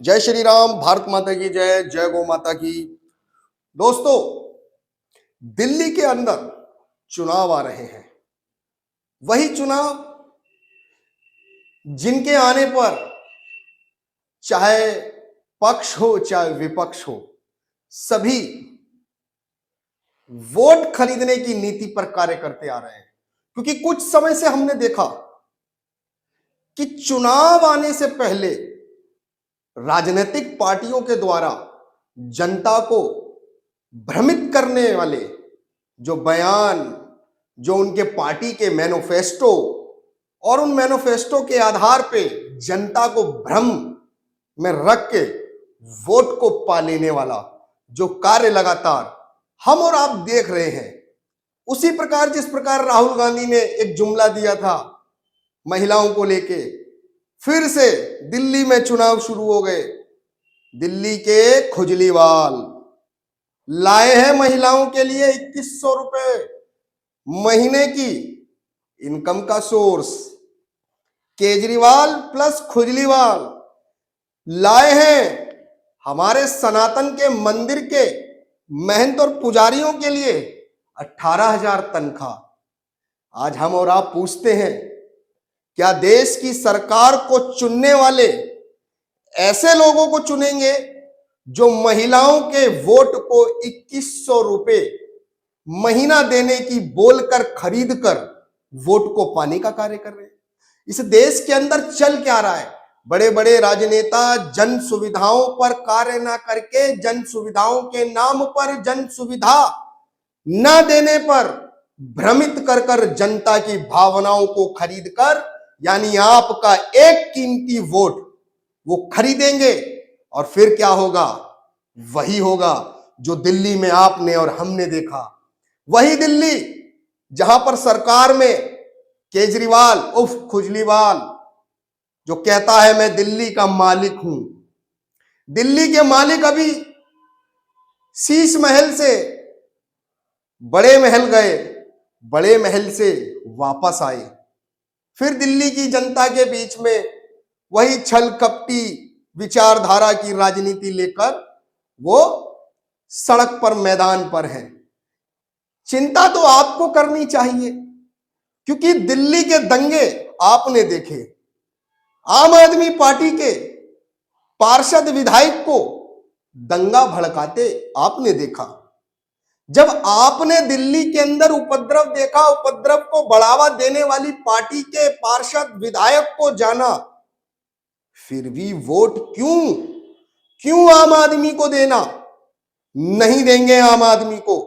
जय श्री राम। भारत माता की जय। जय गौ माता की। दोस्तों, दिल्ली के अंदर चुनाव आ रहे हैं। वही चुनाव जिनके आने पर चाहे पक्ष हो चाहे विपक्ष हो, सभी वोट खरीदने की नीति पर कार्य करते आ रहे हैं। क्योंकि कुछ समय से हमने देखा कि चुनाव आने से पहले राजनीतिक पार्टियों के द्वारा जनता को भ्रमित करने वाले जो बयान, जो उनके पार्टी के मैनिफेस्टो और उन मैनिफेस्टो के आधार पे जनता को भ्रम में रख के वोट को पा लेने वाला जो कार्य लगातार हम और आप देख रहे हैं, उसी प्रकार जिस प्रकार राहुल गांधी ने एक जुमला दिया था महिलाओं को लेके, फिर से दिल्ली में चुनाव शुरू हो गए। दिल्ली के खुजलीवाल लाए हैं महिलाओं के लिए 2100 रुपए महीने की इनकम का सोर्स। केजरीवाल प्लस खुजलीवाल लाए हैं हमारे सनातन के मंदिर के महंत और पुजारियों के लिए 18,000 तनख्वाह। आज हम और आप पूछते हैं, क्या देश की सरकार को चुनने वाले ऐसे लोगों को चुनेंगे जो महिलाओं के वोट को 2100 रुपए महीना देने की बोलकर खरीद कर वोट को पाने का कार्य कर रहे हैं? इस देश के अंदर चल क्या रहा है? बड़े बड़े राजनेता जन सुविधाओं पर कार्य ना करके, जन सुविधाओं के नाम पर जन सुविधा न देने पर भ्रमित कर कर जनता की भावनाओं को खरीद कर, यानी आपका एक कीमती वोट वो खरीदेंगे। और फिर क्या होगा? वही होगा जो दिल्ली में आपने और हमने देखा। वही दिल्ली जहां पर सरकार में केजरीवाल उफ खुजलीवाल जो कहता है मैं दिल्ली का मालिक हूं। दिल्ली के मालिक अभी शीश महल से बड़े महल गए, बड़े महल से वापस आए, फिर दिल्ली की जनता के बीच में वही छल कपटी विचारधारा की राजनीति लेकर वो सड़क पर, मैदान पर है। चिंता तो आपको करनी चाहिए, क्योंकि दिल्ली के दंगे आपने देखे। आम आदमी पार्टी के पार्षद विधायक को दंगा भड़काते आपने देखा। जब आपने दिल्ली के अंदर उपद्रव देखा, उपद्रव को बढ़ावा देने वाली पार्टी के पार्षद विधायक को जाना, फिर भी वोट क्यों आम आदमी को देना? नहीं देंगे आम आदमी को।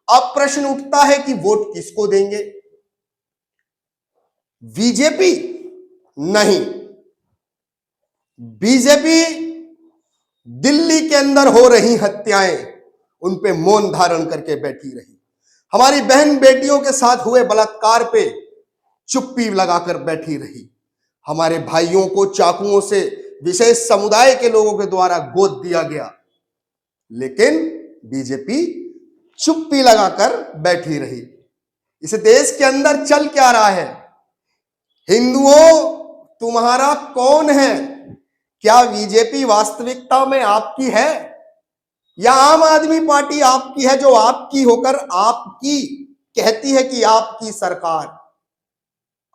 अब प्रश्न उठता है कि वोट किसको देंगे? बीजेपी? नहीं, बीजेपी दिल्ली के अंदर हो रही हत्याएं उन पे मौन धारण करके बैठी रही। हमारी बहन बेटियों के साथ हुए बलात्कार पे चुप्पी लगाकर बैठी रही। हमारे भाइयों को चाकुओं से विशेष समुदाय के लोगों के द्वारा गोद दिया गया, लेकिन बीजेपी चुप्पी लगाकर बैठी रही। इस देश के अंदर चल क्या रहा है? हिंदुओं, तुम्हारा कौन है? क्या बीजेपी वास्तविकता में आपकी है, या आम आदमी पार्टी आपकी है, जो आपकी होकर आपकी कहती है कि आपकी सरकार?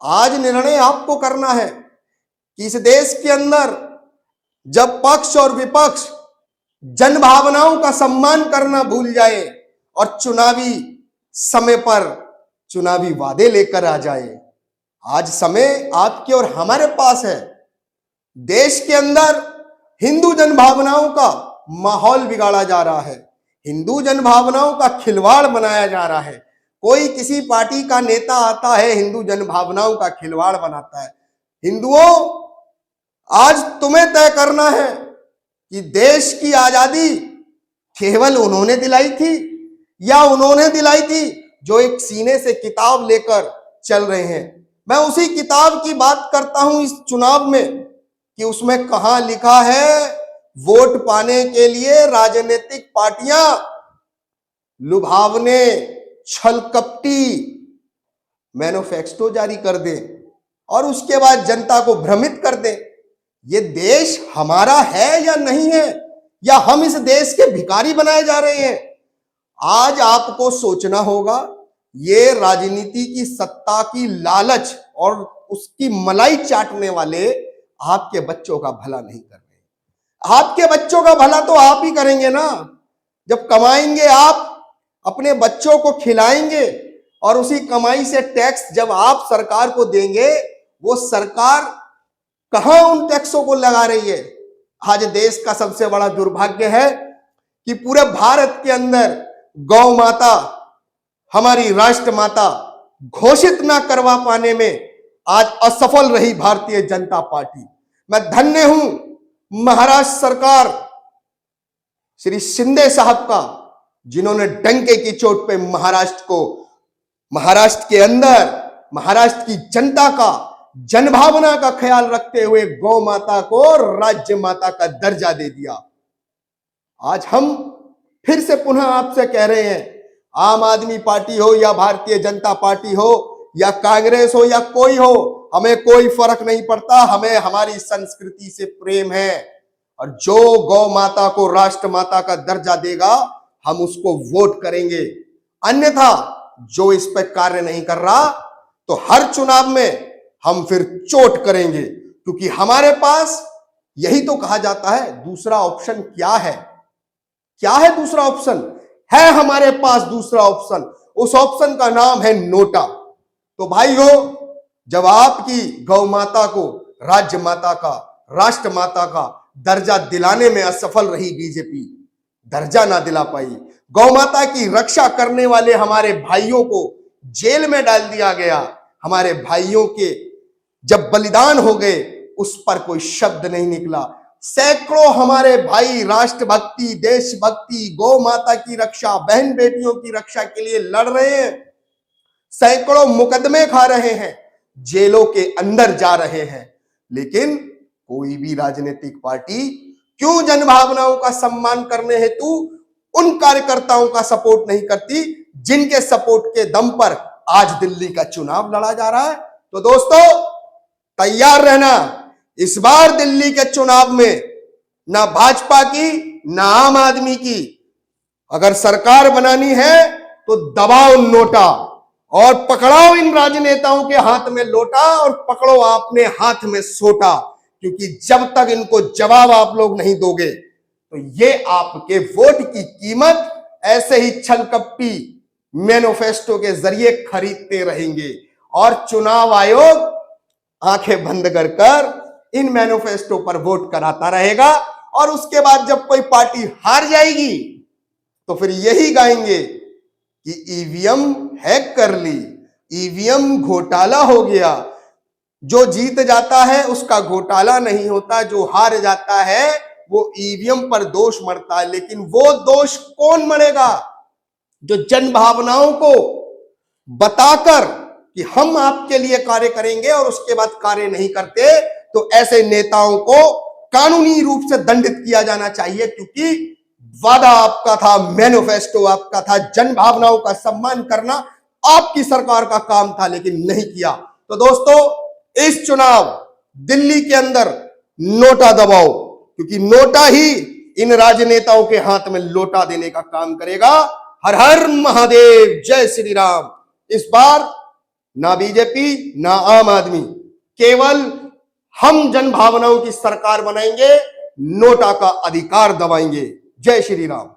आज निर्णय आपको करना है कि इस देश के अंदर जब पक्ष और विपक्ष जन भावनाओं का सम्मान करना भूल जाए और चुनावी समय पर चुनावी वादे लेकर आ जाए, आज समय आपके और हमारे पास है। देश के अंदर हिंदू जन भावनाओं का माहौल बिगाड़ा जा रहा है, हिंदू जन भावनाओं का खिलवाड़ बनाया जा रहा है। कोई किसी पार्टी का नेता आता है, हिंदू जन भावनाओं का खिलवाड़ बनाता है। हिंदुओं, आज तुम्हें तय करना है कि देश की आजादी केवल उन्होंने दिलाई थी, या उन्होंने दिलाई थी जो एक सीने से किताब लेकर चल रहे हैं। मैं उसी किताब की बात करता हूं इस चुनाव में, कि उसमें कहां लिखा है वोट पाने के लिए राजनीतिक पार्टियां लुभावने, छलकपटी मैनिफेस्टो जारी कर दें और उसके बाद जनता को भ्रमित कर दें। ये देश हमारा है या नहीं है, या हम इस देश के भिखारी बनाए जा रहे हैं। आज आपको सोचना होगा। ये राजनीति की सत्ता की लालच और उसकी मलाई चाटने वाले आपके बच्चों का भला नहीं कर रहे। आपके बच्चों का भला तो आप ही करेंगे ना। जब कमाएंगे आप, अपने बच्चों को खिलाएंगे, और उसी कमाई से टैक्स जब आप सरकार को देंगे, वो सरकार कहां उन टैक्सों को लगा रही है। आज देश का सबसे बड़ा दुर्भाग्य है कि पूरे भारत के अंदर गौ माता, हमारी राष्ट्र माता घोषित ना करवा पाने में आज असफल रही भारतीय जनता पार्टी। मैं धन्य हूं महाराष्ट्र सरकार, श्री शिंदे साहब का, जिन्होंने डंके की चोट पे महाराष्ट्र के अंदर महाराष्ट्र की जनता का, जनभावना का ख्याल रखते हुए गौ माता को राज्य माता का दर्जा दे दिया। आज हम फिर से पुनः आपसे कह रहे हैं, आम आदमी पार्टी हो या भारतीय जनता पार्टी हो या कांग्रेस हो या कोई हो, हमें कोई फर्क नहीं पड़ता। हमें हमारी संस्कृति से प्रेम है, और जो गौ माता को राष्ट्र माता का दर्जा देगा हम उसको वोट करेंगे। अन्यथा जो इस पर कार्य नहीं कर रहा तो हर चुनाव में हम फिर चोट करेंगे, क्योंकि हमारे पास, यही तो कहा जाता है, दूसरा ऑप्शन क्या है। क्या है दूसरा ऑप्शन? है हमारे पास दूसरा ऑप्शन। उस ऑप्शन का नाम है नोटा। तो भाइयों, जब आपकी गौ माता को राज्य माता का, राष्ट्र माता का दर्जा दिलाने में असफल रही बीजेपी, दर्जा ना दिला पाई, गौ माता की रक्षा करने वाले हमारे भाइयों को जेल में डाल दिया गया, हमारे भाइयों के जब बलिदान हो गए उस पर कोई शब्द नहीं निकला। सैकड़ों हमारे भाई राष्ट्रभक्ति, देशभक्ति, गौ माता की रक्षा, बहन बेटियों की रक्षा के लिए लड़ रहे हैं, सैकड़ों मुकदमे खा रहे हैं, जेलों के अंदर जा रहे हैं, लेकिन कोई भी राजनीतिक पार्टी क्यों जनभावनाओं का सम्मान करने हेतु उन कार्यकर्ताओं का सपोर्ट नहीं करती जिनके सपोर्ट के दम पर आज दिल्ली का चुनाव लड़ा जा रहा है। तो दोस्तों, तैयार रहना। इस बार दिल्ली के चुनाव में ना भाजपा की ना आम आदमी की अगर सरकार बनानी है तो दबाओ नोटा और पकड़ाओ इन राजनेताओं के हाथ में लोटा और पकड़ो अपने हाथ में सोटा, क्योंकि जब तक इनको जवाब आप लोग नहीं दोगे तो ये आपके वोट की कीमत ऐसे ही छलकप्पी मैनिफेस्टो के जरिए खरीदते रहेंगे, और चुनाव आयोग आंखें बंद कर इन मैनिफेस्टो पर वोट कराता रहेगा। और उसके बाद जब कोई पार्टी हार जाएगी तो फिर यही गाएंगे कि ईवीएम हैक कर ली, ईवीएम घोटाला हो गया। जो जीत जाता है उसका घोटाला नहीं होता, जो हार जाता है वो ईवीएम पर दोष मढ़ता है। लेकिन वो दोष कौन मढ़ेगा? जो जन भावनाओं को बताकर कि हम आपके लिए कार्य करेंगे और उसके बाद कार्य नहीं करते, तो ऐसे नेताओं को कानूनी रूप से दंडित किया जाना चाहिए, क्योंकि वादा आपका था, मैनिफेस्टो आपका था, जन भावनाओं का सम्मान करना आपकी सरकार का काम था, लेकिन नहीं किया। तो दोस्तों, इस चुनाव दिल्ली के अंदर नोटा दबाओ, क्योंकि नोटा ही इन राजनेताओं के हाथ में लोटा देने का काम करेगा। हर हर महादेव, जय श्री राम। इस बार ना बीजेपी ना आम आदमी, केवल हम जन भावनाओं की सरकार बनाएंगे, नोटा का अधिकार दबाएंगे। जय श्री राम।